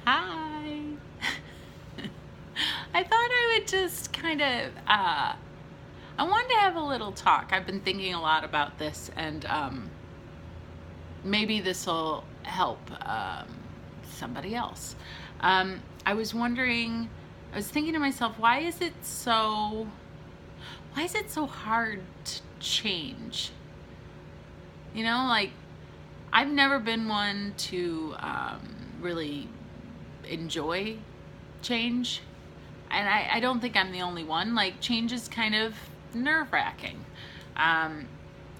Hi. I thought I would just kind of, I wanted to have a little talk. I've been thinking a lot about this, and maybe this will help somebody else. I was wondering, I was thinking to myself, why is it so hard to change? Like, I've never been one to really enjoy change. And I don't think I'm the only one. Like, change is kind of nerve-wracking.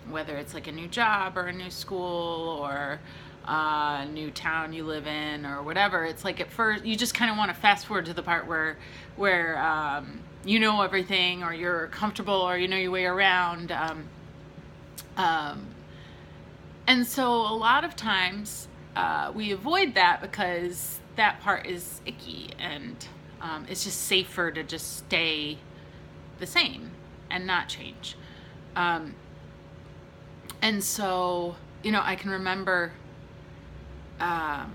Whether it's like a new job or a new school or a new town you live in or whatever. It's like at first you just kind of want to fast forward to the part where you know everything, or you're comfortable, or you know your way around. And so a lot of times we avoid that because that part is icky, and it's just safer to just stay the same and not change. And so, I can remember, gosh,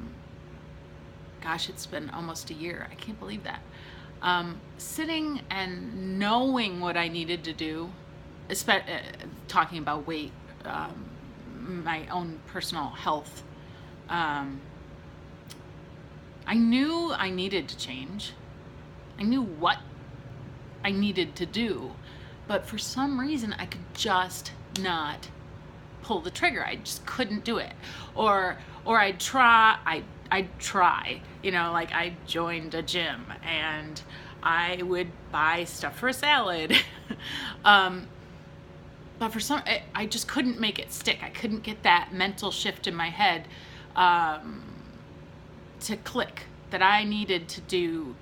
it's been almost a year. I can't believe that. Sitting and knowing what I needed to do, talking about weight, my own personal health. I knew I needed to change. I knew what I needed to do, but for some reason I could just not pull the trigger. I just couldn't do it. Or I'd try, like I joined a gym and I would buy stuff for a salad. But I just couldn't make it stick. I couldn't get that mental shift in my head to click that I needed to do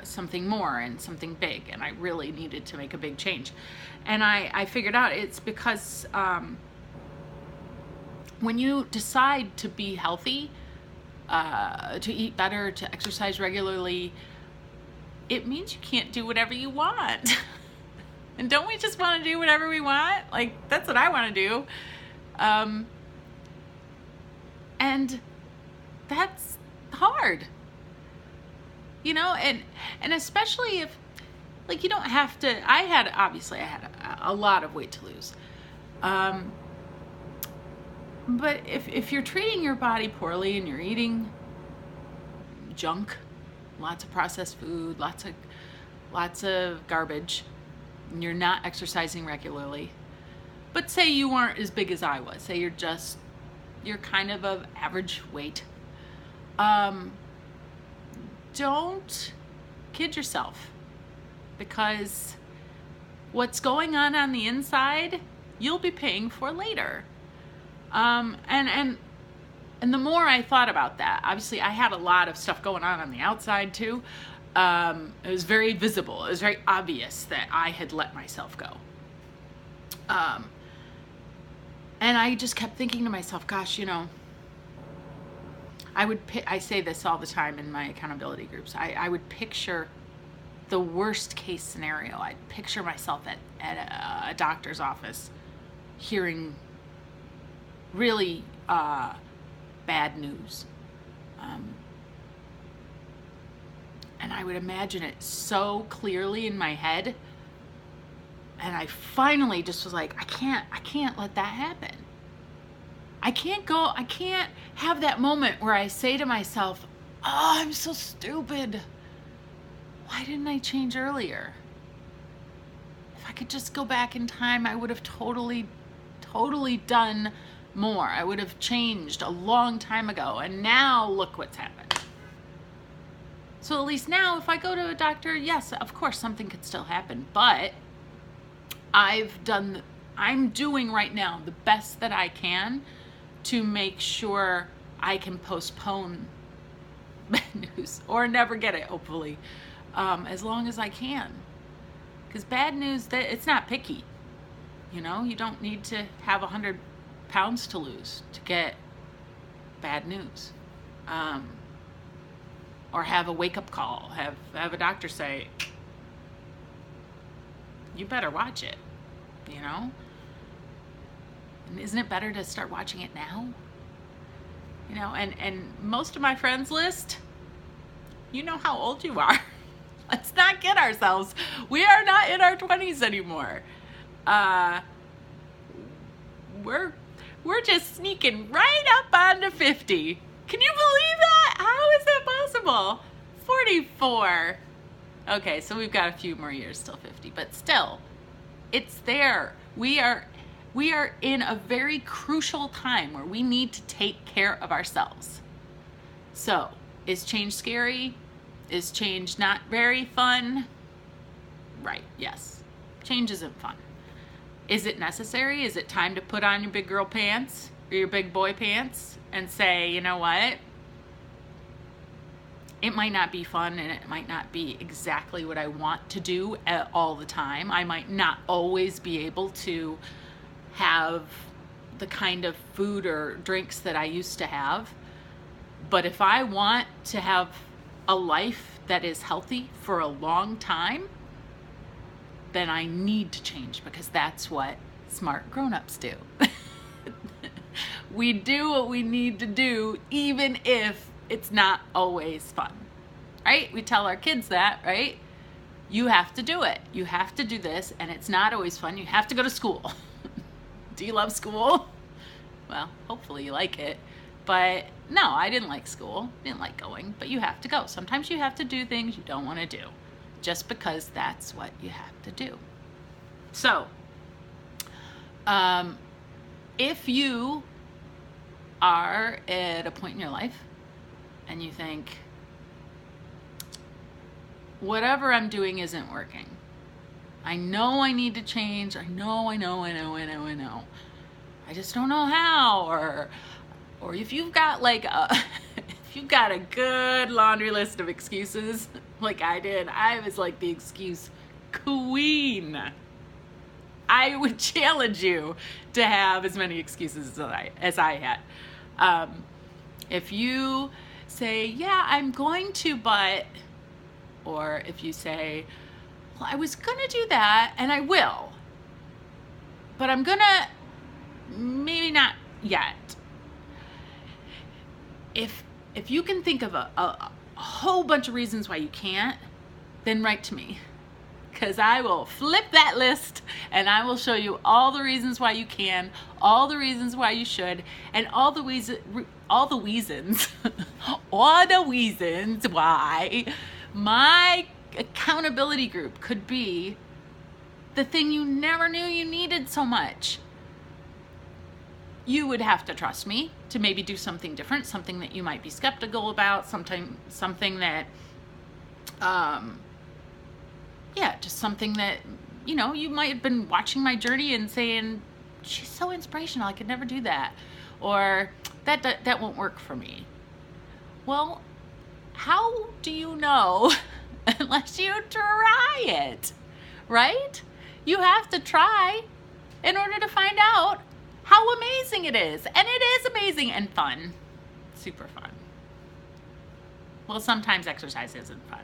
something more and something big, and I really needed to make a big change. And I figured out it's because when you decide to be healthy, to eat better, to exercise regularly, it means you can't do whatever you want. And don't we just want to do whatever we want? Like, that's what I want to do. And that's hard. And especially if, like, you don't have to, I had a lot of weight to lose. But if you're treating your body poorly and you're eating junk, lots of processed food, lots of garbage, and you're not exercising regularly, but say you aren't as big as I was, say you're kind of average weight, don't kid yourself, because what's going on the inside, you'll be paying for later. And the more I thought about that, obviously I had a lot of stuff going on the outside too. It was very visible. It was very obvious that I had let myself go. And I just kept thinking to myself, gosh, I say this all the time in my accountability groups. I would picture the worst case scenario. I'd picture myself at a doctor's office hearing really bad news. And I would imagine it so clearly in my head. And I finally just was like, I can't let that happen. I can't have that moment where I say to myself, oh, I'm so stupid. Why didn't I change earlier? If I could just go back in time, I would have totally done more. I would have changed a long time ago. And now look what's happened. So at least now, if I go to a doctor, yes, of course, something could still happen. But I'm doing right now the best that I can to make sure I can postpone bad news or never get it, hopefully, as long as I can. Because bad news, it's not picky. You don't need to have 100 pounds to lose to get bad news. Or have a wake-up call, have a doctor say, you better watch it, And isn't it better to start watching it now? And most of my friends list, You know how old you are. Let's not kid ourselves. We are not in our 20s anymore. We're just sneaking right up onto 50. Can you believe that? How is that possible? 44. Okay, so we've got a few more years till 50, but still, it's there. We are in a very crucial time where we need to take care of ourselves. So, is change scary? Is change not very fun? Right, yes. Change isn't fun. Is it necessary? Is it time to put on your big girl pants or your big boy pants and say, you know what? It might not be fun and it might not be exactly what I want to do all the time. I might not always be able to have the kind of food or drinks that I used to have. But if I want to have a life that is healthy for a long time, then I need to change, because that's what smart grown-ups do. We do what we need to do, even if it's not always fun, right? We tell our kids that, right? You have to do it. You have to do this, and it's not always fun. You have to go to school. Do you love school? Well, hopefully you like it. But no, I didn't like school. Didn't like going, but you have to go. Sometimes you have to do things you don't want to do, just because that's what you have to do. So, if you are at a point in your life and you think, whatever I'm doing isn't working. I know I need to change. I know. I just don't know how. Or if you've got if you've got a good laundry list of excuses, like I did, I was like the excuse queen. I would challenge you to have as many excuses as I had. If you say, yeah, I'm going to, but, or if you say, well, I was gonna do that and I will, but I'm gonna, maybe not yet. If you can think of a whole bunch of reasons why you can't, then write to me, because I will flip that list and I will show you all the reasons why you can, all the reasons why you should, and all the reasons why my accountability group could be the thing you never knew you needed so much. You would have to trust me to maybe do something different, something that you might be skeptical about, something that, just something that, you might have been watching my journey and saying, she's so inspirational, I could never do that. Or that won't work for me. Well, how do you know unless you try it, right? You have to try in order to find out how amazing it is. And it is amazing and fun. Super fun. Well, sometimes exercise isn't fun.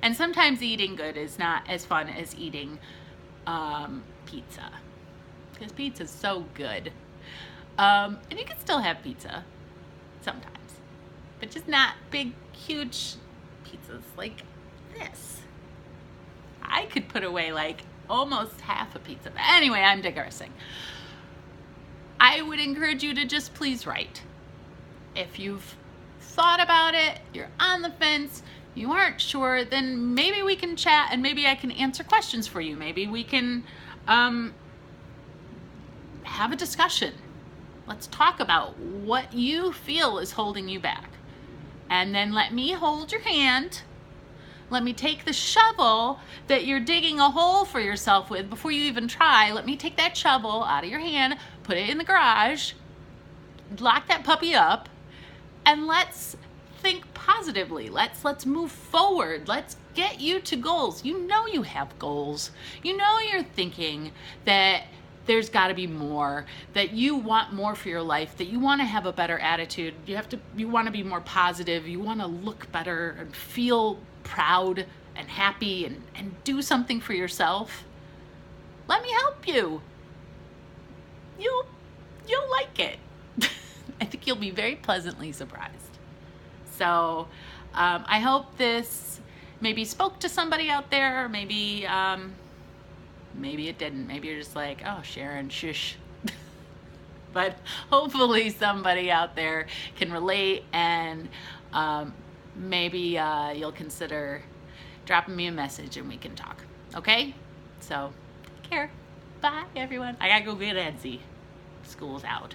And sometimes eating good is not as fun as eating pizza. Because pizza's so good. And you can still have pizza sometimes. But just not big, huge pizzas like this. I could put away like almost half a pizza. But anyway, I'm digressing. I would encourage you to just please write. If you've thought about it, you're on the fence, you aren't sure, then maybe we can chat and maybe I can answer questions for you. Maybe we can have a discussion. Let's talk about what you feel is holding you back. And then let me hold your hand. Let me take the shovel that you're digging a hole for yourself with before you even try. Let me take that shovel out of your hand, put it in the garage, lock that puppy up, and let's think positively. Let's move forward. Let's get you to goals. You know you have goals. You know you're thinking that there's got to be more, that you want more for your life, that you want to have a better attitude. You want to be more positive. You want to look better and feel proud and happy and do something for yourself. Let me help you. You'll like it. I think you'll be very pleasantly surprised. So I hope this maybe spoke to somebody out there. Maybe maybe it didn't. Maybe you're just like, oh, Sharon, shush. But hopefully somebody out there can relate, and maybe you'll consider dropping me a message and we can talk. Okay? So, take care. Bye, everyone. I gotta go get Edsy. School's out.